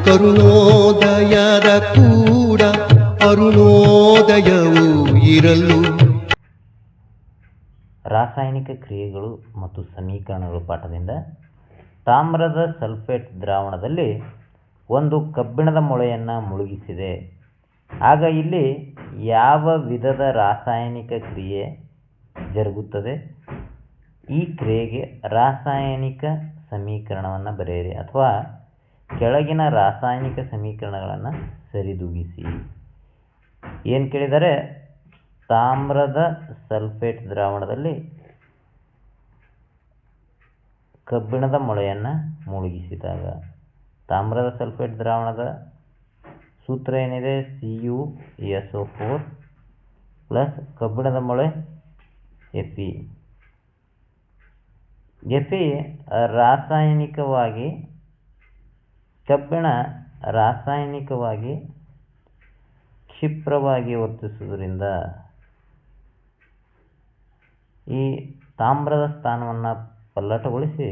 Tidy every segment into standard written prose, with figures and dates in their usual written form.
ತರುಣೋದಯದ ಕೂಡ ಅರುಣೋದಯವೂ ಇರಲು. ರಾಸಾಯನಿಕ ಕ್ರಿಯೆಗಳು ಮತ್ತು ಸಮೀಕರಣಗಳು ಪಾಠದಿಂದ ತಾಮ್ರದ ಸಲ್ಫೇಟ್ ದ್ರಾವಣದಲ್ಲಿ ಒಂದು ಕಬ್ಬಿಣದ ಮೊಳೆಯನ್ನು ಮುಳುಗಿಸಿದೆ. ಆಗ ಇಲ್ಲಿ ಯಾವ ವಿಧದ ರಾಸಾಯನಿಕ ಕ್ರಿಯೆ ಜರುಗುತ್ತದೆ? ಈ ಕ್ರಿಯೆಗೆ ರಾಸಾಯನಿಕ ಸಮೀಕರಣವನ್ನು ಬರೆಯಿರಿ ಅಥವಾ ಕೆಳಗಿನ ರಾಸಾಯನಿಕ ಸಮೀಕರಣಗಳನ್ನು ಸರಿದೂಗಿಸಿ. ಏನು ಕೇಳಿದರೆ, ತಾಮ್ರದ ಸಲ್ಫೇಟ್ ದ್ರಾವಣದಲ್ಲಿ ಕಬ್ಬಿಣದ ಮೊಳೆಯನ್ನು ಮುಳುಗಿಸಿದಾಗ ತಾಮ್ರದ ಸಲ್ಫೇಟ್ ದ್ರಾವಣದ ಸೂತ್ರ ಏನಿದೆ? CuSO4 ಪ್ಲಸ್ ಕಬ್ಬಿಣದ ಮೊಳೆ Fe. ರಾಸಾಯನಿಕವಾಗಿ ಕಬ್ಬಿಣ ರಾಸಾಯನಿಕವಾಗಿ ಕ್ಷಿಪ್ರವಾಗಿ ವರ್ತಿಸುವುದರಿಂದ ಈ ತಾಮ್ರದ ಸ್ಥಾನವನ್ನು ಪಲ್ಲಟಗೊಳಿಸಿ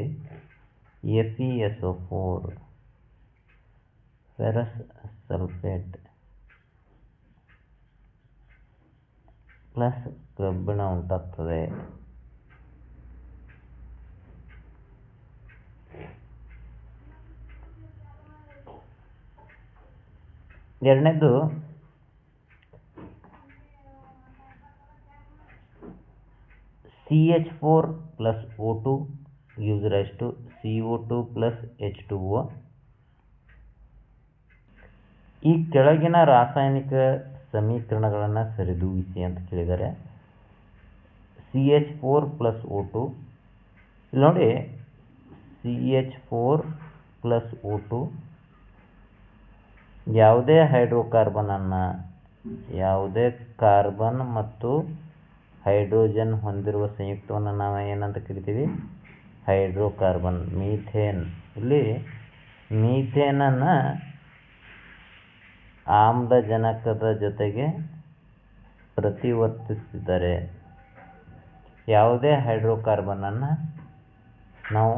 FeSO4 ಫೆರಸ್ ಸಲ್ಫೇಟ್ ಪ್ಲಸ್ ಕಬ್ಬಿಣ ಉಂಟಾಗ್ತದೆ. ಎರಡನೇದು CH4 plus O2 gives rise to CO2 plus H2O. ಈ ಕೆಳಗಿನ ರಾಸಾಯನಿಕ ಸಮೀಕರಣಗಳನ್ನು ಸರಿದೂಗಿಸಿ ಅಂತ ಕೇಳಿದರೆ, CH4 plus O2 ಇಲ್ಲಿ ನೋಡಿ, CH4 plus O2 ಯಾವುದೇ ಹೈಡ್ರೋಕಾರ್ಬನನ್ನು, ಯಾವುದೇ ಕಾರ್ಬನ್ ಮತ್ತು ಹೈಡ್ರೋಜನ್ ಹೊಂದಿರುವ ಸಂಯುಕ್ತವನ್ನು ನಾವು ಏನಂತ ಕರಿತೀವಿ? ಹೈಡ್ರೋಕಾರ್ಬನ್. ಮೀಥೇನ್. ಇಲ್ಲಿ ಮೀಥೇನನ್ನು ಆಮ್ಲಜನಕದ ಜೊತೆಗೆ ಪ್ರತಿವರ್ತಿಸಿದರೆ, ಯಾವುದೇ ಹೈಡ್ರೋಕಾರ್ಬನನ್ನು ನಾವು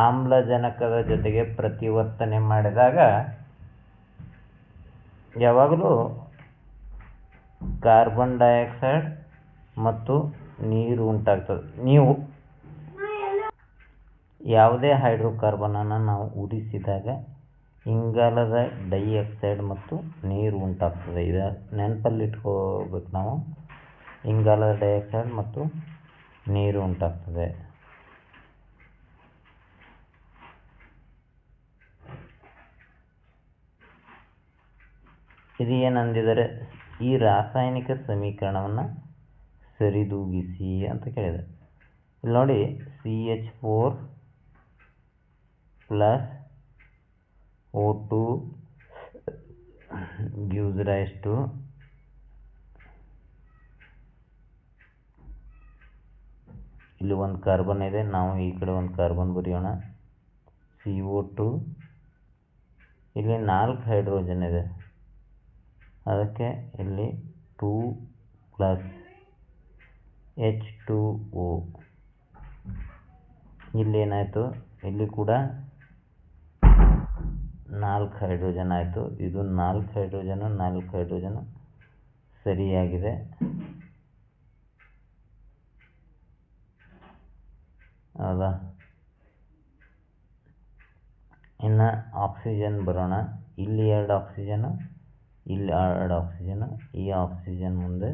ಆಮ್ಲಜನಕದ ಜೊತೆಗೆ ಪ್ರತಿವರ್ತನೆ ಮಾಡಿದಾಗ ಯಾವಾಗಲೂ ಕಾರ್ಬನ್ ಡೈಆಕ್ಸೈಡ್ ಮತ್ತು ನೀರು ಉಂಟಾಗ್ತದೆ. ನೀವು ಯಾವುದೇ ಹೈಡ್ರೋಕಾರ್ಬನನ್ನು ನಾವು ಉರಿಸಿದಾಗ ಇಂಗಾಲದ ಡೈಆಕ್ಸೈಡ್ ಮತ್ತು ನೀರು ಉಂಟಾಗ್ತದೆ. ಇದು ನೆನಪಲ್ಲಿ ಇಟ್ಕೋಬೇಕು ನಾವು. ಇಂಗಾಲದ ಡೈಆಕ್ಸೈಡ್ ಮತ್ತು ನೀರು ಉಂಟಾಗ್ತದೆ. ಇದು ಏನಂದಿದ್ದಾರೆ? ಈ ರಾಸಾಯನಿಕ ಸಮೀಕರಣವನ್ನು ಸರಿದೂಗಿಸಿ ಅಂತ ಕೇಳಿದೆ. ಇಲ್ಲಿ ನೋಡಿ, CH4 plus O2 gives rise to ಇಲ್ಲಿ ಒಂದು ಕಾರ್ಬನ್ ಇದೆ, ನಾವು ಈ ಕಡೆ ಒಂದು ಕಾರ್ಬನ್ ಬರೆಯೋಣ. CO2, ಇಲ್ಲಿ 4 ಹೈಡ್ರೋಜನ್ ಇದೆ, ಅದಕ್ಕೆ ಇಲ್ಲಿ 2 ಪ್ಲಸ್ H2O. ಇಲ್ಲಿ ಏನಾಯಿತು? ಇಲ್ಲಿ ಕೂಡ 4 ಹೈಡ್ರೋಜನ್ ಆಯಿತು. ಇದು 4 ಹೈಡ್ರೋಜನು ಸರಿಯಾಗಿದೆ. ಹೌದಾ? ಇನ್ನು ಆಕ್ಸಿಜನ್ ಬರೋಣ. ಇಲ್ಲಿ 2 ಆಕ್ಸಿಜನು, ಇಲ್ಲಿ 2 ಆಕ್ಸಿಜನು. ಈ ಆಕ್ಸಿಜನ್ ಮುಂದೆ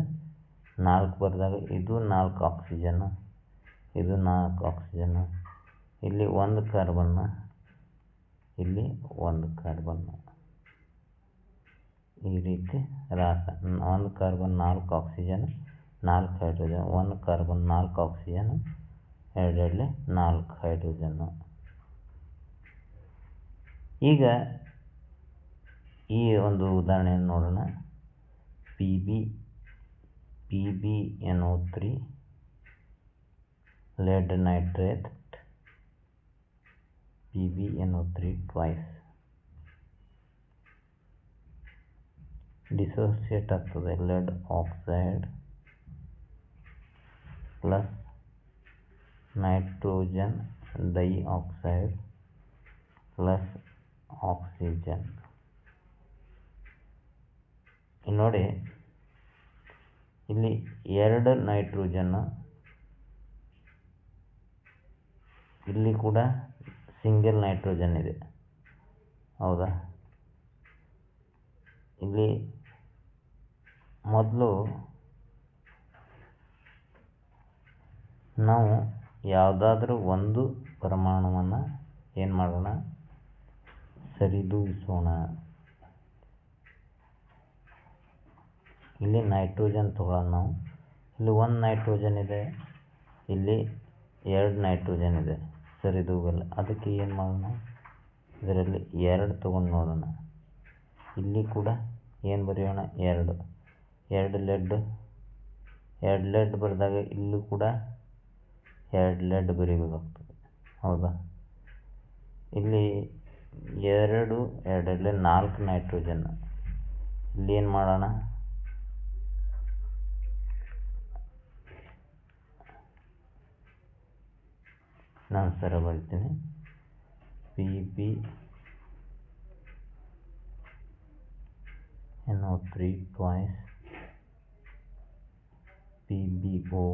4 ಬರೆದಾಗ ಇದು 4 ಆಕ್ಸಿಜನ್ನು, ಇದು 4 ಆಕ್ಸಿಜನ್ನು. ಇಲ್ಲಿ 1 ಕಾರ್ಬನ್ನು, ಇಲ್ಲಿ 1 ಕಾರ್ಬನ್ನು. ಈ ರೀತಿ 1 carbon 4 oxygen, 4 hydrogen. 1 carbon 4 oxygen, 2 4 hydrogen. ಈಗ ಈ ಒಂದು ಉದಾಹರಣೆಯನ್ನು ನೋಡೋಣ. PbNO3 lead nitrate, PbNO3 twice dissociate ಆಗ್ತದೆ. lead oxide plus nitrogen dioxide plus oxygen oxygen. ನೋಡಿ ಇಲ್ಲಿ 2 ನೈಟ್ರೋಜನ್, ಇಲ್ಲಿ ಕೂಡ ಸಿಂಗಲ್ ನೈಟ್ರೋಜನ್ ಇದೆ, ಹೌದಾ? ಇಲ್ಲಿ ಮೊದಲು ನಾವು ಯಾವುದಾದ್ರೂ ಒಂದು ಪರಮಾಣುವನ್ನು ಏನು ಮಾಡೋಣ, ಸರಿದೂಗಿಸೋಣ. ಇಲ್ಲಿ ನೈಟ್ರೋಜನ್ ತಗೊಳ್ಳೋಣ ನಾವು. ಇಲ್ಲಿ 1 ನೈಟ್ರೋಜನ್ ಇದೆ, ಇಲ್ಲಿ 2 ನೈಟ್ರೋಜನ್ ಇದೆ, ಸರಿದೂಗಲ್ಲ. ಅದಕ್ಕೆ ಏನು ಮಾಡೋಣ, ಇದರಲ್ಲಿ 2 ತೊಗೊಂಡು ನೋಡೋಣ. ಇಲ್ಲಿ ಕೂಡ ಏನು ಬರೆಯೋಣ, 2 ಲೆಡ್ ಬರೆದಾಗ ಇಲ್ಲೂ ಕೂಡ 2 ಲೆಡ್ ಬರೀಬೇಕಾಗ್ತದೆ, ಹೌದಾ? ಇಲ್ಲಿ 2 2 4 ನೈಟ್ರೋಜನ್. ಇಲ್ಲಿ ಏನು ಮಾಡೋಣ, ನಾನು ಸರ ಬರ್ತೀನಿ. PbNO3 twice PbO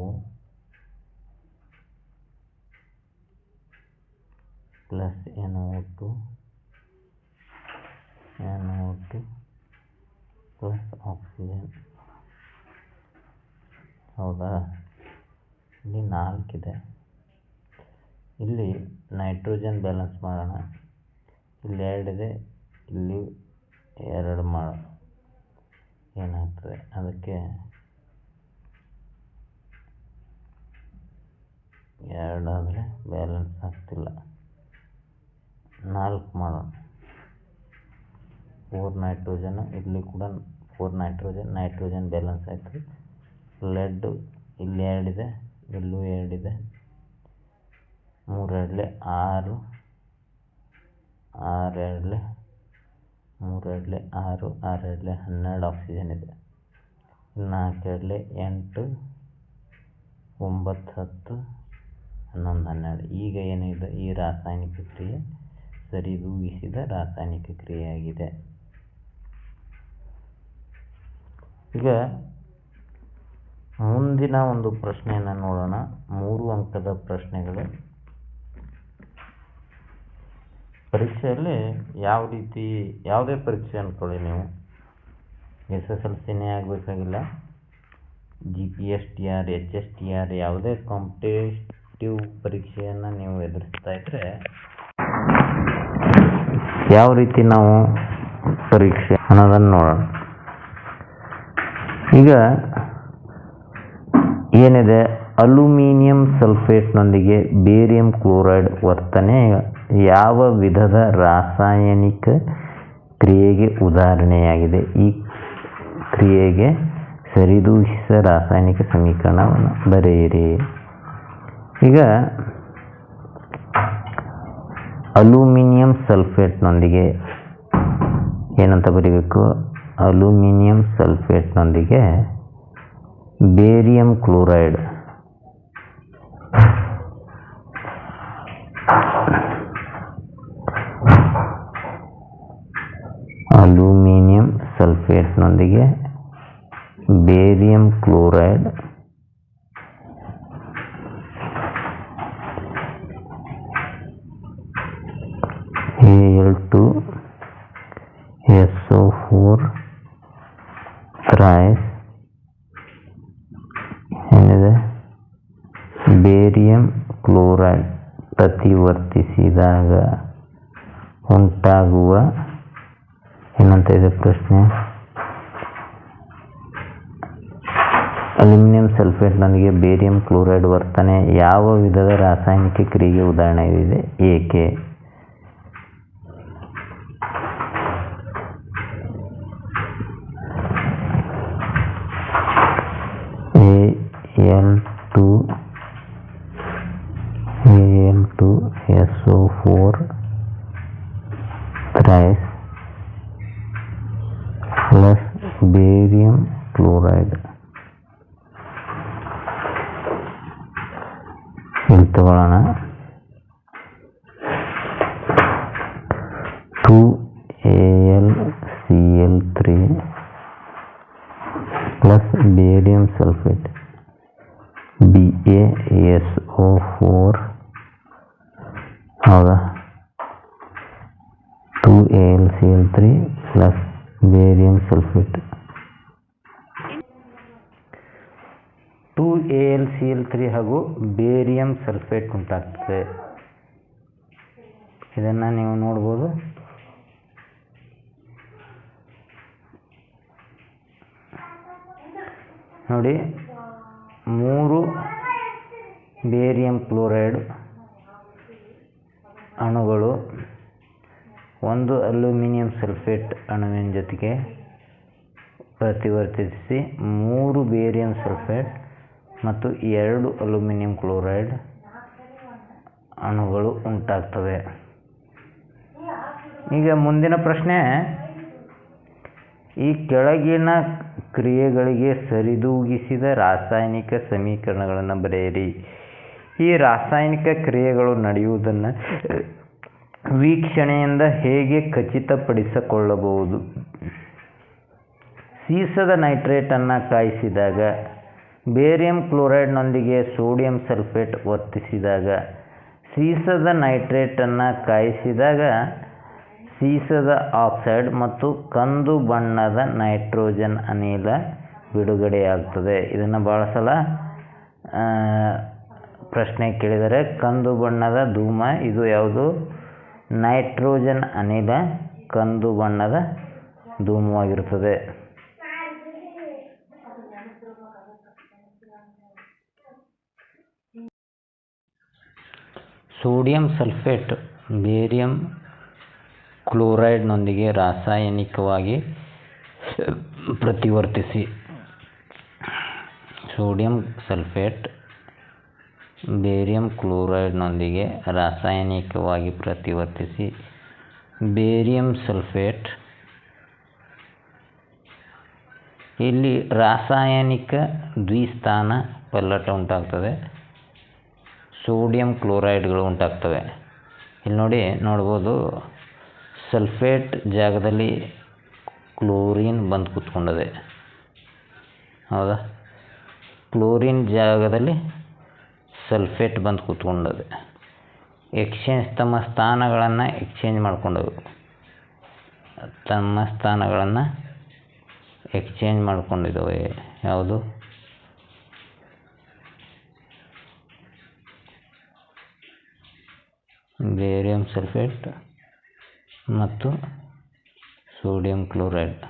plus NO2 plus oxygen, ಹೌದಾ? ಇಲ್ಲಿ 4 ಇದೆ. ಇಲ್ಲಿ ನೈಟ್ರೋಜನ್ ಬ್ಯಾಲೆನ್ಸ್ ಮಾಡೋಣ. ಇಲ್ಲಿ 2 ಇದೆ, ಇಲ್ಲಿ 2 ಮಾಡೋಣ. ಏನಾಗ್ತದೆ, ಅದಕ್ಕೆ 2 ಆದರೆ ಬ್ಯಾಲೆನ್ಸ್ ಆಗ್ತಿಲ್ಲ, 4 ಮಾಡೋಣ. 4 ನೈಟ್ರೋಜನ್, ಇಲ್ಲಿ ಕೂಡ 4 ನೈಟ್ರೋಜನ್ ಬ್ಯಾಲೆನ್ಸ್ ಆಯಿತು. ಲೆಡ್ ಇಲ್ಲಿ 2 ಇದೆ, ಇಲ್ಲೂ 2 ಇದೆ, 3 2 6, 6 2 3 2 6, 6 2 12 ಆಕ್ಸಿಜನ್ ಇದೆ. 4 2 8, 9 10, 11 12. ಈಗ ಏನಿದೆ, ಈ ರಾಸಾಯನಿಕ ಕ್ರಿಯೆ ಸರಿದೂಗಿಸಿದ ರಾಸಾಯನಿಕ ಕ್ರಿಯೆಯಾಗಿದೆ. ಈಗ ಮುಂದಿನ ಒಂದು ಪ್ರಶ್ನೆಯನ್ನು ನೋಡೋಣ. 3 ಅಂಕದ ಪ್ರಶ್ನೆಗಳು. ಪರೀಕ್ಷೆಯಲ್ಲಿ ಯಾವ ರೀತಿ, ಯಾವುದೇ ಪರೀಕ್ಷೆ ಅಂದ್ಕೊಳ್ಳಿ, ನೀವು SSLCನೇ ಆಗಬೇಕಾಗಿಲ್ಲ, GPSTR HSTR ಯಾವುದೇ ಕಾಂಪಿಟೇಟಿವ್ ಪರೀಕ್ಷೆಯನ್ನು ನೀವು ಎದುರಿಸ್ತಾ ಇದ್ದರೆ ಯಾವ ರೀತಿ ನಾವು ಪರೀಕ್ಷೆ ಅನ್ನೋದನ್ನು ನೋಡೋಣ. ಈಗ ಏನಿದೆ, ಅಲ್ಯೂಮಿನಿಯಂ ಸಲ್ಫೇಟ್ನೊಂದಿಗೆ ಬೇರಿಯಂ ಕ್ಲೋರೈಡ್ ವರ್ತನೆ ಯಾವ ವಿಧದ ರಾಸಾಯನಿಕ ಕ್ರಿಯೆಗೆ ಉದಾಹರಣೆಯಾಗಿದೆ? ಈ ಕ್ರಿಯೆಗೆ ಸರಿದೂಗಿಸಿದ ರಾಸಾಯನಿಕ ಸಮೀಕರಣವನ್ನು ಬರೆಯಿರಿ. ಈಗ ಅಲ್ಯೂಮಿನಿಯಂ ಸಲ್ಫೇಟ್ನೊಂದಿಗೆ ಏನಂತ ಬರೀಬೇಕು, ಅಲ್ಯೂಮಿನಿಯಂ ಸಲ್ಫೇಟ್ನೊಂದಿಗೆ ಬೇರಿಯಂ ಕ್ಲೋರೈಡ್ ಅಲ್ಯೂಮಿನಿಯಂ ಸಲ್ಫೇಟ್ನೊಂದಿಗೆ ಬೇರಿಯಂ ಕ್ಲೋರೈಡ್ Al2SO4 ಥ್ರೈಸ್ ಏನಿದೆ, ಬೇರಿಯಂ ಕ್ಲೋರೈಡ್ ಪ್ರತಿವರ್ತಿಸಿದಾಗ ಉಂಟಾಗುವ ಏನಂತ ಇದೆ ಪ್ರಶ್ನೆ, ಅಲ್ಯೂಮಿನಿಯಂ ಸಲ್ಫೇಟ್ನೊಂದಿಗೆ ಬೇರಿಯಂ ಕ್ಲೋರೈಡ್ ವರ್ತನೆ ಯಾವ ವಿಧದ ರಾಸಾಯನಿಕ ಕ್ರಿಯೆಗೆ ಉದಾಹರಣೆ ಇದೆ, ಏಕೆ? Al2SO4 thrice plus barium chloride. ಇಲ್ಲಿ ತಗೊಳ್ಳೋಣ. 2 ಬೇರಿಯಂ ಸಲ್ಫೇಟ್ BaSO4 ಹೌದಾ 2AlCl3 plus barium sulphate 2AlCl3 ಹಾಗೂ ಬೇರಿಯಂ ಸಲ್ಫೇಟ್ ಉಂಟಾಗ್ತದೆ. ಇದನ್ನು ನೀವು ನೋಡ್ಬೋದು. ನೋಡಿ, 3 ಬೇರಿಯಂ ಕ್ಲೋರೈಡ್ ಅಣುಗಳು 1 ಅಲ್ಯೂಮಿನಿಯಂ ಸಲ್ಫೇಟ್ ಅಣುವಿನ ಜೊತೆಗೆ ಪ್ರತಿವರ್ತಿಸಿ 3 ಬೇರಿಯಂ ಸಲ್ಫೇಟ್ ಮತ್ತು 2 ಅಲ್ಯೂಮಿನಿಯಂ ಕ್ಲೋರೈಡ್ ಅಣುಗಳು ಉಂಟಾಗ್ತವೆ. ಈಗ ಮುಂದಿನ ಪ್ರಶ್ನೆ, ಈ ಕೆಳಗಿನ ಕ್ರಿಯೆಗಳಿಗೆ ಸರಿದೂಗಿಸಿದ ರಾಸಾಯನಿಕ ಸಮೀಕರಣಗಳನ್ನು ಬರೆಯಿರಿ. ಈ ರಾಸಾಯನಿಕ ಕ್ರಿಯೆಗಳು ನಡೆಯುವುದನ್ನು ವೀಕ್ಷಣೆಯಿಂದ ಹೇಗೆ ಖಚಿತಪಡಿಸಿಕೊಳ್ಳಬಹುದು? ಸೀಸದ ನೈಟ್ರೇಟನ್ನು ಕಾಯಿಸಿದಾಗ ಬೇರಿಯಂ ಕ್ಲೋರೈಡ್ನೊಂದಿಗೆ ಸೋಡಿಯಂ ಸಲ್ಫೇಟ್ ವರ್ತಿಸಿದಾಗ, ಸೀಸದ ನೈಟ್ರೇಟನ್ನು ಕಾಯಿಸಿದಾಗ ಸೀಸದ ಆಕ್ಸೈಡ್ ಮತ್ತು ಕಂದು ಬಣ್ಣದ ನೈಟ್ರೋಜನ್ ಅನಿಲ ಬಿಡುಗಡೆಯಾಗ್ತದೆ. ಇದನ್ನು ಭಾಳ ಸಲ ಪ್ರಶ್ನೆ ಕೇಳಿದರೆ, ಕಂದು ಬಣ್ಣದ ಧೂಮ ಇದು ಯಾವುದು? ನೈಟ್ರೋಜನ್ ಅನಿಲ ಕಂದು ಬಣ್ಣದ ಧೂಮವಾಗಿರುತ್ತದೆ. ಸೋಡಿಯಂ ಸಲ್ಫೇಟ್ ಬೇರಿಯಂ ಕ್ಲೋರೈಡ್ನೊಂದಿಗೆ ರಾಸಾಯನಿಕವಾಗಿ ಪ್ರತಿವರ್ತಿಸಿ ಸೋಡಿಯಂ ಸಲ್ಫೇಟ್ ಬೇರಿಯಂ ಕ್ಲೋರೈಡ್ನೊಂದಿಗೆ ರಾಸಾಯನಿಕವಾಗಿ ಪ್ರತಿವರ್ತಿಸಿ ಬೇರಿಯಂ ಸಲ್ಫೇಟ್, ಇಲ್ಲಿ ರಾಸಾಯನಿಕ ದ್ವಿಸ್ಥಾನ ಪಲ್ಲಟ ಉಂಟಾಗ್ತದೆ, ಸೋಡಿಯಂ ಕ್ಲೋರೈಡ್ಗಳು ಉಂಟಾಗ್ತವೆ. ಇಲ್ಲಿ ನೋಡ್ಬೋದು, ಸಲ್ಫೇಟ್ ಜಾಗದಲ್ಲಿ ಕ್ಲೋರಿನ್ ಬಂದು ಕೂತ್ಕೊಂಡಿದೆ. ಹೌದಾ? ಕ್ಲೋರಿನ್ ಜಾಗದಲ್ಲಿ ಸಲ್ಫೇಟ್ ಬಂದು ಕೂತ್ಕೊಂಡಿದೆ. ತಮ್ಮ ಸ್ಥಾನಗಳನ್ನು ಎಕ್ಸ್ಚೇಂಜ್ ಮಾಡ್ಕೊಂಡಿದ್ದಾವೆ. ಯಾವುದು? ಬೇರಿಯಂ ಸಲ್ಫೇಟ್ ಮತ್ತು ಸೋಡಿಯಂ ಕ್ಲೋರೈಡ್.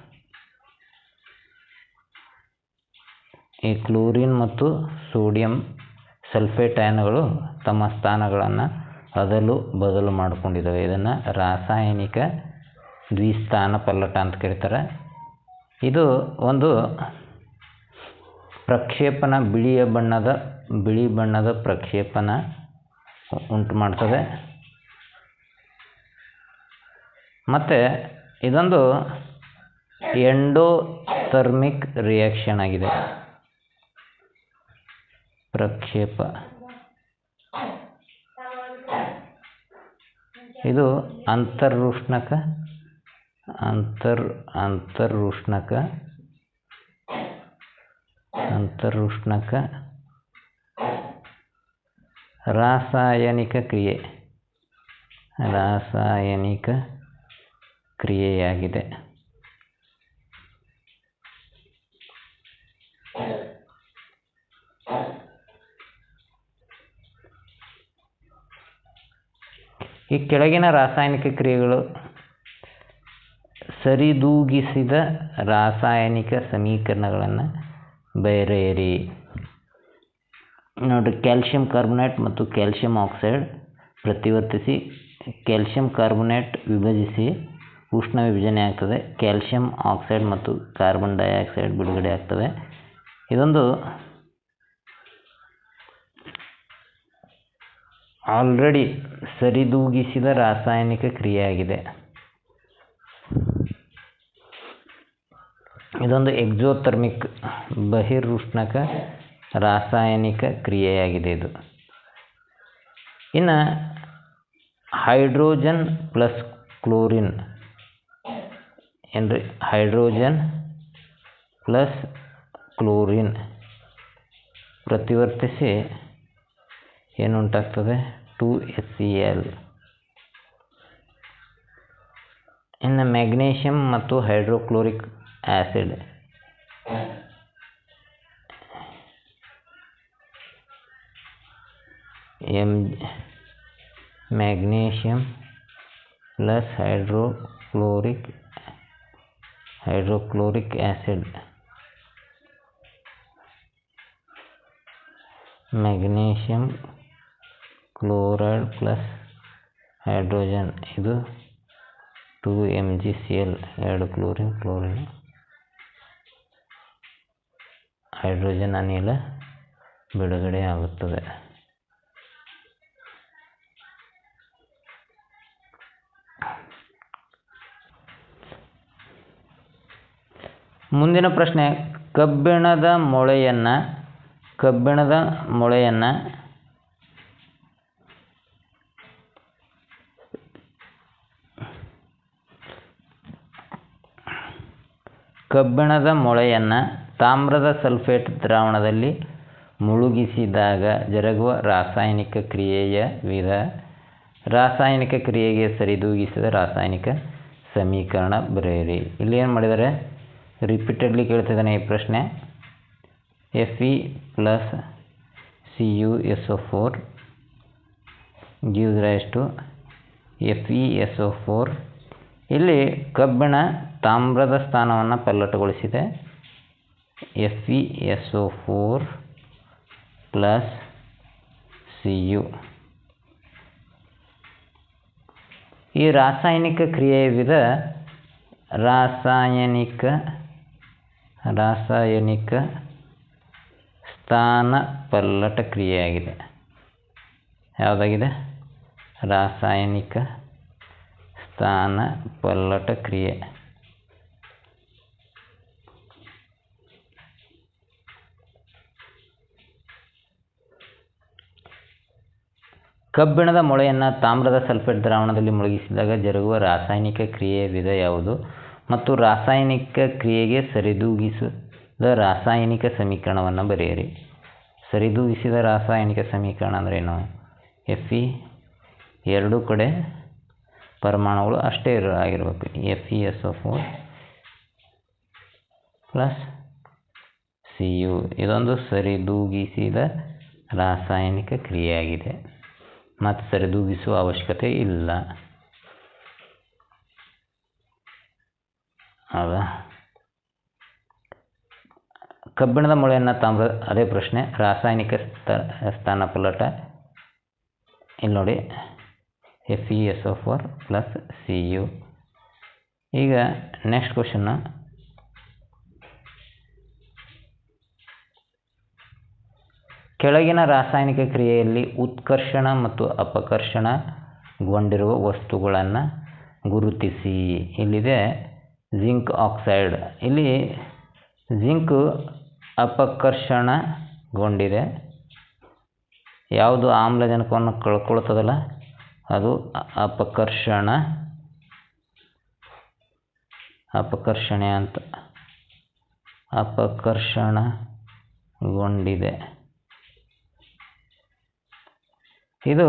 ಈ ಕ್ಲೋರಿನ್ ಮತ್ತು ಸೋಡಿಯಂ ಸಲ್ಫೇಟ್ ಅಯಾನುಗಳು ತಮ್ಮ ಸ್ಥಾನಗಳನ್ನು ಅದಲು ಬದಲು ಮಾಡಿಕೊಂಡಿದ್ದಾವೆ. ಇದನ್ನು ರಾಸಾಯನಿಕ ದ್ವಿಸ್ಥಾನ ಪಲ್ಲಟ ಅಂತ ಕರೀತಾರೆ. ಇದು ಒಂದು ಪ್ರಕ್ಷೇಪಣ, ಬಿಳಿ ಬಣ್ಣದ ಪ್ರಕ್ಷೇಪಣ ಉಂಟು ಮಾಡ್ತದೆ. ಮತ್ತು ಇದೊಂದು ಎಂಡೋಥರ್ಮಿಕ್ ರಿಯಾಕ್ಷನ್ ಆಗಿದೆ. ಪ್ರಕ್ಷೇಪ ಇದು ಅಂತರೂಷ್ಣಕ ರಾಸಾಯನಿಕ ಕ್ರಿಯೆಯಾಗಿದೆ. ಈ ಕೆಳಗಿನ ರಾಸಾಯನಿಕ ಕ್ರಿಯೆಗಳು ಸರಿದೂಗಿಸಿದ ರಾಸಾಯನಿಕ ಸಮೀಕರಣಗಳನ್ನು ಬರೆಯಿರಿ. ನೋಡಿ, ಕ್ಯಾಲ್ಸಿಯಂ ಕಾರ್ಬೊನೇಟ್ ಮತ್ತು ಕ್ಯಾಲ್ಸಿಯಂ ಆಕ್ಸೈಡ್ ಪ್ರತಿವರ್ತಿಸಿ ಕ್ಯಾಲ್ಸಿಯಂ ಕಾರ್ಬೊನೇಟ್ ವಿಭಜಿಸಿ ಉಷ್ಣ ವಿಭಜನೆ ಆಗ್ತದೆ. ಕ್ಯಾಲ್ಸಿಯಂ ಆಕ್ಸೈಡ್ ಮತ್ತು ಕಾರ್ಬನ್ ಡೈಆಕ್ಸೈಡ್ ಬಿಡುಗಡೆ ಆಗ್ತವೆ. ಇದೊಂದು ಆಲ್ರೆಡಿ ಸರಿದೂಗಿಸಿದ ರಾಸಾಯನಿಕ ಕ್ರಿಯೆಯಾಗಿದೆ. ಇದೊಂದು ಎಕ್ಸೋಥರ್ಮಿಕ್ ಬಹಿರುಷ್ಣಕ ರಾಸಾಯನಿಕ ಕ್ರಿಯೆಯಾಗಿದೆ ಇದು. ಇನ್ನು ಹೈಡ್ರೋಜನ್ ಪ್ಲಸ್ ಕ್ಲೋರಿನ್ ಏನ್ರಿ, ಹೈಡ್ರೋಜನ್ ಪ್ಲಸ್ ಕ್ಲೋರಿನ್ ಪ್ರತಿವರ್ತಿಸಿ ಏನುಂಟಾಗ್ತದೆ 2HCl. ಇನ್ನು ಮ್ಯಾಗ್ನೇಷಿಯಂ ಮತ್ತು hydrochloric acid magnesium plus hydrochloric acid, magnesium chloride plus hydrogen, ಇದು 2MgCl, 2 ಕ್ಲೋರಿನ್ ಹೈಡ್ರೋಜನ್ ಅನಿಲ ಬಿಡುಗಡೆ ಆಗುತ್ತದೆ. ಮುಂದಿನ ಪ್ರಶ್ನೆ, ಕಬ್ಬಿಣದ ಮೊಳೆಯನ್ನು ತಾಮ್ರದ ಸಲ್ಫೇಟ್ ದ್ರಾವಣದಲ್ಲಿ ಮುಳುಗಿಸಿದಾಗ ಜರುಗುವ ರಾಸಾಯನಿಕ ಕ್ರಿಯೆಯ ವಿಧ. ರಾಸಾಯನಿಕ ಕ್ರಿಯೆಗೆ ಸರಿದೂಗಿಸಿದ ರಾಸಾಯನಿಕ ಸಮೀಕರಣ ಬರೆಯಿರಿ. ಇಲ್ಲಿ ಏನು ಮಾಡಿದ್ದಾರೆ, ರಿಪೀಟೆಡ್ಲಿ ಕೇಳ್ತಿದ್ದಾನೆ ಈ ಪ್ರಶ್ನೆ. Fe plus CuSO4 gives rise to FeSO4. ಇಲ್ಲಿ ಕಬ್ಬಿಣ ತಾಮ್ರದ ಸ್ಥಾನವನ್ನು ಪಲ್ಲಟಗೊಳಿಸಿದೆ. FeSO4 plus Cu. ಈ ರಾಸಾಯನಿಕ ಕ್ರಿಯೆಯ ವಿಧ ರಾಸಾಯನಿಕ ಸ್ಥಾನ ಪಲ್ಲಟ ಕ್ರಿಯೆಯಾಗಿದೆ. ಯಾವುದಾಗಿದೆ? ರಾಸಾಯನಿಕ ಸ್ಥಾನ ಪಲ್ಲಟ ಕ್ರಿಯೆ. ಕಬ್ಬಿಣದ ಮೊಳೆಯನ್ನು ತಾಮ್ರದ ಸಲ್ಫೇಟ್ ದ್ರಾವಣದಲ್ಲಿ ಮುಳುಗಿಸಿದಾಗ ಜರುಗುವ ರಾಸಾಯನಿಕ ಕ್ರಿಯೆಯ ವಿಧ ಯಾವುದು ಮತ್ತು ರಾಸಾಯನಿಕ ಕ್ರಿಯೆಗೆ ಸರಿದೂಗಿಸಿದ ರಾಸಾಯನಿಕ ಸಮೀಕರಣವನ್ನು ಬರೆಯಿರಿ. ಸರಿದೂಗಿಸಿದ ರಾಸಾಯನಿಕ ಸಮೀಕರಣ ಅಂದ್ರೇನು? Fe ಎರಡೂ ಕಡೆ ಪರಮಾಣುಗಳು ಅಷ್ಟೇ ಆಗಿರಬೇಕು. FeSO4 plus Cu. ಇದೊಂದು ಸರಿದೂಗಿಸಿದ ರಾಸಾಯನಿಕ ಕ್ರಿಯೆಯಾಗಿದೆ ಮತ್ತು ಸರಿದೂಗಿಸುವ ಅವಶ್ಯಕತೆ ಇಲ್ಲ. ಹೌದಾ? ಕಬ್ಬಿಣದ ಮೊಳೆಯನ್ನು ತಾಮ್ರ, ಅದೇ ಪ್ರಶ್ನೆ, ರಾಸಾಯನಿಕ ಸ್ಥಾನ ಪಲ್ಲಟ. ಇಲ್ಲಿ ನೋಡಿ, FeSO4 ಪ್ಲಸ್ Cu. ಈಗ ನೆಕ್ಸ್ಟ್ ಕ್ವಶನ್, ಕೆಳಗಿನ ರಾಸಾಯನಿಕ ಕ್ರಿಯೆಯಲ್ಲಿ ಉತ್ಕರ್ಷಣ ಮತ್ತು ಅಪಕರ್ಷಣಗೊಂಡಿರುವ ವಸ್ತುಗಳನ್ನು ಗುರುತಿಸಿ. ಇಲ್ಲಿದೆ ಜಿಂಕ್ ಆಕ್ಸೈಡ್. ಇಲ್ಲಿ ಜಿಂಕ್ ಅಪಕರ್ಷಣಗೊಂಡಿದೆ. ಯಾವುದು ಆಮ್ಲಜನಕವನ್ನು ಕಳ್ಕೊಳ್ತದಲ್ಲ ಅದು ಅಪಕರ್ಷಣೆ ಅಂತ. ಅಪಕರ್ಷಣಗೊಂಡಿದೆ. ಇದು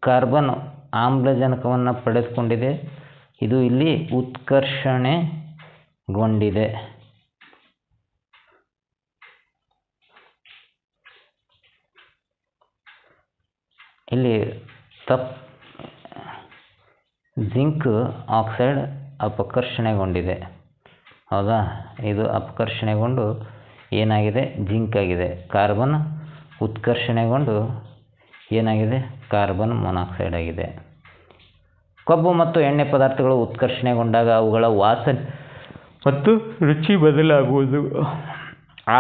ಕಾರ್ಬನ್ ಆಮ್ಲಜನಕವನ್ನು ಪಡೆದುಕೊಂಡಿದೆ. ಇದು ಇಲ್ಲಿ ಉತ್ಕರ್ಷಣೆಗೊಂಡಿದೆ. ಇಲ್ಲಿ ಜಿಂಕ್ ಆಕ್ಸೈಡ್ ಅಪಕರ್ಷಣೆಗೊಂಡಿದೆ. ಹೌದಾ? ಇದು ಅಪಕರ್ಷಣೆಗೊಂಡು ಏನಾಗಿದೆ? ಜಿಂಕ್ ಆಗಿದೆ. ಕಾರ್ಬನ್ ಉತ್ಕರ್ಷಣೆಗೊಂಡು ಏನಾಗಿದೆ? ಕಾರ್ಬನ್ ಮೊನಾಕ್ಸೈಡ್ ಆಗಿದೆ. ಕೊಬ್ಬು ಮತ್ತು ಎಣ್ಣೆ ಪದಾರ್ಥಗಳು ಉತ್ಕರ್ಷಣೆಗೊಂಡಾಗ ಅವುಗಳ ವಾಸನೆ ಮತ್ತು ರುಚಿ ಬದಲಾಗುವುದು.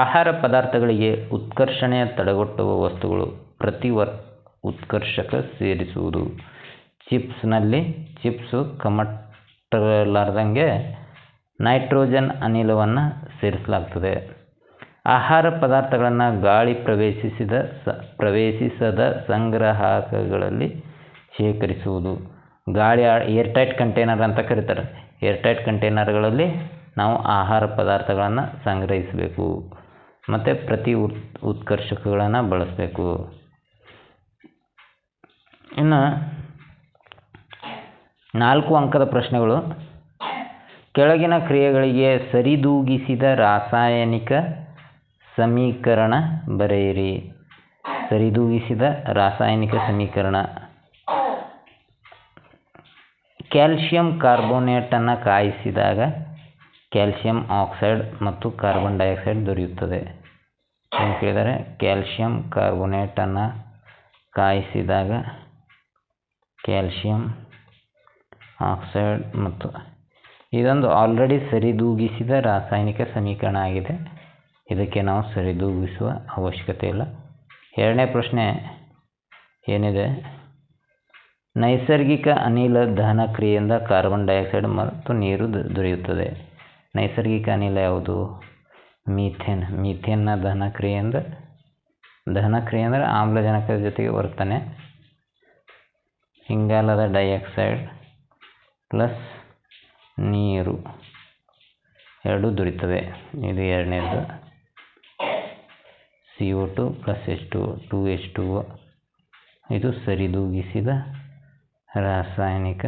ಆಹಾರ ಪದಾರ್ಥಗಳಿಗೆ ಉತ್ಕರ್ಷಣೆಯ ತಡೆಗಟ್ಟುವ ವಸ್ತುಗಳು ಪ್ರತಿ ಉತ್ಕರ್ಷಕ ಸೇರಿಸುವುದು. ಚಿಪ್ಸು ಕಮಟಲಾರ್ದಂಗೆ ನೈಟ್ರೋಜನ್ ಅನಿಲವನ್ನು ಸೇರಿಸಲಾಗ್ತದೆ. ಆಹಾರ ಪದಾರ್ಥಗಳನ್ನು ಗಾಳಿ ಪ್ರವೇಶಿಸದ ಸಂಗ್ರಾಹಕಗಳಲ್ಲಿ ಶೇಖರಿಸುವುದು. ಗಾಳಿ ಏರ್ಟೈಟ್ ಕಂಟೈನರ್ ಅಂತ ಕರೀತಾರೆ. ಏರ್ಟೈಟ್ ಕಂಟೈನರ್ಗಳಲ್ಲಿ ನಾವು ಆಹಾರ ಪದಾರ್ಥಗಳನ್ನು ಸಂಗ್ರಹಿಸಬೇಕು ಮತ್ತು ಪ್ರತಿ ಉತ್ಕರ್ಷಕಗಳನ್ನು ಬಳಸಬೇಕು. ಇನ್ನು 4 ಅಂಕದ ಪ್ರಶ್ನೆಗಳು. ಕೆಳಗಿನ ಕ್ರಿಯೆಗಳಿಗೆ ಸರಿದೂಗಿಸಿದ ರಾಸಾಯನಿಕ ಸಮೀಕರಣ ಬರೆಯಿರಿ. ಸರಿದೂಗಿಸಿದ ರಾಸಾಯನಿಕ ಸಮೀಕರಣ. ಕ್ಯಾಲ್ಸಿಯಂ ಕಾರ್ಬೋನೇಟನ್ನು ಕಾಯಿಸಿದಾಗ ಕ್ಯಾಲ್ಸಿಯಂ ಆಕ್ಸೈಡ್ ಮತ್ತು ಕಾರ್ಬನ್ ಡೈಆಕ್ಸೈಡ್ ದೊರೆಯುತ್ತದೆ. ಏನು ಕೇಳಿದರೆ ಕ್ಯಾಲ್ಸಿಯಂ ಕಾರ್ಬೋನೇಟನ್ನು ಕಾಯಿಸಿದಾಗ ಕ್ಯಾಲ್ಸಿಯಂ ಆಕ್ಸೈಡ್ ಮತ್ತು ಇದೊಂದು ಆಲ್ರೆಡಿ ಸರಿದೂಗಿಸಿದ ರಾಸಾಯನಿಕ ಸಮೀಕರಣ ಆಗಿದೆ. ಇದಕ್ಕೆ ನಾವು ಸರಿದೂಗಿಸುವ ಅವಶ್ಯಕತೆ ಇಲ್ಲ. 2ನೇ ಪ್ರಶ್ನೆ ಏನಿದೆ, ನೈಸರ್ಗಿಕ ಅನಿಲ ದಹನ ಕ್ರಿಯೆಯಿಂದ ಕಾರ್ಬನ್ ಡೈಆಕ್ಸೈಡ್ ಮತ್ತು ನೀರು ದೊರೆಯುತ್ತದೆ. ನೈಸರ್ಗಿಕ ಅನಿಲ ಯಾವುದು? ಮೀಥೇನ್. ಮೀಥೇನ್ನ ದಹನ ಕ್ರಿಯೆ ಅಂದರೆ ಆಮ್ಲಜನಕದ ಜೊತೆಗೆ ವರ್ತನೆ. ಇಂಗಾಲದ ಡೈಆಕ್ಸೈಡ್ ಪ್ಲಸ್ ನೀರು ಎರಡೂ ದೊರೆಯುತ್ತವೆ. ಇದು 2ನೇದು. CO2 plus H2O 2H2O. ಇದು ಸರಿದೂಗಿಸಿದ ರಾಸಾಯನಿಕ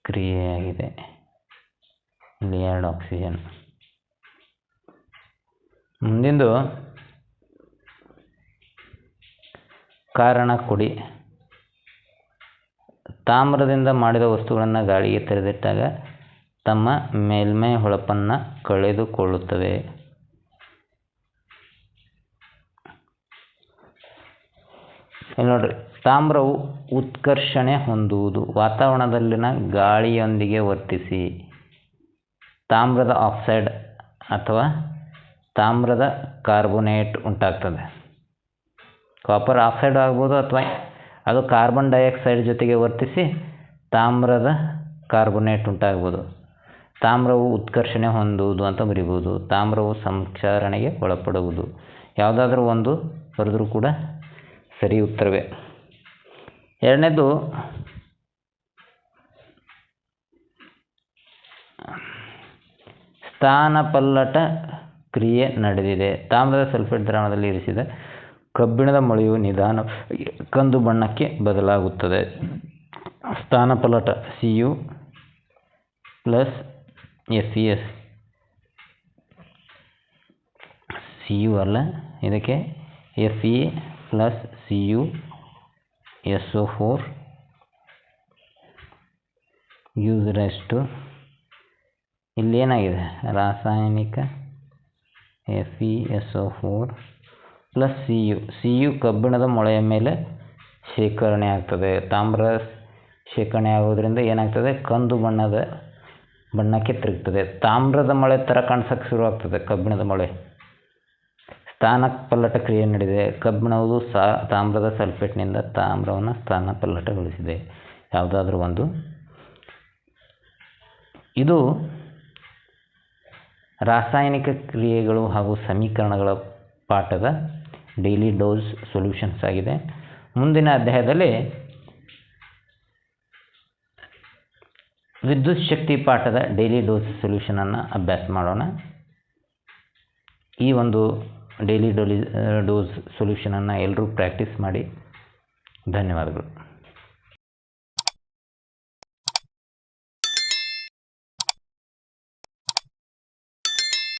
ಕ್ರಿಯೆಯಾಗಿದೆ. ಇಲ್ಲಿ 2 ಆಕ್ಸಿಜನ್. ಮುಂದಿಂದು ಕಾರಣ ಕೊಡಿ. ತಾಮ್ರದಿಂದ ಮಾಡಿದ ವಸ್ತುಗಳನ್ನು ಗಾಳಿಗೆ ತೆರೆದಿಟ್ಟಾಗ ತಮ್ಮ ಮೇಲ್ಮೈ ಹೊಳಪನ್ನು ಕಳೆದುಕೊಳ್ಳುತ್ತವೆ. ಇಲ್ಲಿ ನೋಡ್ರಿ, ತಾಮ್ರವು ಉತ್ಕರ್ಷಣೆ ಹೊಂದುವುದು. ವಾತಾವರಣದಲ್ಲಿನ ಗಾಳಿಯೊಂದಿಗೆ ವರ್ತಿಸಿ ತಾಮ್ರದ ಆಕ್ಸೈಡ್ ಅಥವಾ ತಾಮ್ರದ ಕಾರ್ಬೋನೇಟ್ ಉಂಟಾಗ್ತದೆ. ಕಾಪರ್ ಆಕ್ಸೈಡ್ ಆಗ್ಬೋದು ಅಥವಾ ಅದು ಕಾರ್ಬನ್ ಡೈಆಕ್ಸೈಡ್ ಜೊತೆಗೆ ವರ್ತಿಸಿ ತಾಮ್ರದ ಕಾರ್ಬೋನೇಟ್ ಉಂಟಾಗ್ಬೋದು. ತಾಮ್ರವು ಉತ್ಕರ್ಷಣೆ ಹೊಂದುವುದು ಅಂತ ಬರಿಬೋದು. ತಾಮ್ರವು ಸಂಕ್ಷಾರಣೆಗೆ ಒಳಪಡುವುದು. ಯಾವುದಾದ್ರೂ ಒಂದು ಬರೆದರೂ ಕೂಡ ಸರಿ ಉತ್ತರವೇ. 2ನೇದು ಸ್ಥಾನಪಲ್ಲಟ ಕ್ರಿಯೆ ನಡೆದಿದೆ. ತಾಮ್ರದ ಸಲ್ಫೇಟ್ ದ್ರಾವಣದಲ್ಲಿ ಇರಿಸಿದ ಕಬ್ಬಿಣದ ಮೊಳೆಯು ನಿಧಾನ ಕಂದು ಬಣ್ಣಕ್ಕೆ ಬದಲಾಗುತ್ತದೆ. ಸ್ಥಾನಪಲ್ಲಟ Cu ಪ್ಲಸ್ FeS. Cu ಅಲ್ಲ, ಇದಕ್ಕೆ Fe ಪ್ಲಸ್ CuSO4 ಯೂಸ್ ರೆಸ್ಟ್. ಇಲ್ಲೇನಾಗಿದೆ, ರಾಸಾಯನಿಕ FeSO4 ಪ್ಲಸ್ Cu ಕಬ್ಬಿಣದ ಮೊಳೆಯ ಮೇಲೆ ಶೇಖರಣೆ ಆಗ್ತದೆ. ತಾಮ್ರ ಶೇಖರಣೆ ಆಗೋದ್ರಿಂದ ಏನಾಗ್ತದೆ, ಕಂದು ಬಣ್ಣಕ್ಕೆ ತಿರುಗ್ತದೆ. ತಾಮ್ರದ ಮೊಳೆ ಥರ ಕಾಣಿಸೋಕ್ಕೆ ಶುರುವಾಗ್ತದೆ ಕಬ್ಬಿಣದ ಮೊಳೆ. ಸ್ಥಾನಪಲ್ಲಟ ಕ್ರಿಯೆ ನಡೆದಿದೆ. ಕಬ್ಬಿಣವು ತಾಮ್ರದ ಸಲ್ಫೇಟ್ನಿಂದ ತಾಮ್ರವನ್ನು ಸ್ಥಾನಪಲ್ಲಟಗೊಳಿಸಿದೆ. ಯಾವುದಾದ್ರೂ ಒಂದು. ಇದು ರಾಸಾಯನಿಕ ಕ್ರಿಯೆಗಳು ಹಾಗೂ ಸಮೀಕರಣಗಳ ಪಾಠದ ಡೈಲಿ ಡೋಸ್ ಸೊಲ್ಯೂಷನ್ಸ್ ಆಗಿದೆ. ಮುಂದಿನ ಅಧ್ಯಾಯದಲ್ಲಿ ವಿದ್ಯುತ್ ಶಕ್ತಿ ಪಾಠದ ಡೈಲಿ ಡೋಸ್ ಸೊಲ್ಯೂಷನನ್ನು ಅಭ್ಯಾಸ ಮಾಡೋಣ. ಈ ಒಂದು ಡೈಲಿ ಡೋಸ್ ಸೊಲ್ಯೂಷನನ್ನು ಎಲ್ಲರೂ ಪ್ರಾಕ್ಟೀಸ್ ಮಾಡಿ. ಧನ್ಯವಾದಗಳು.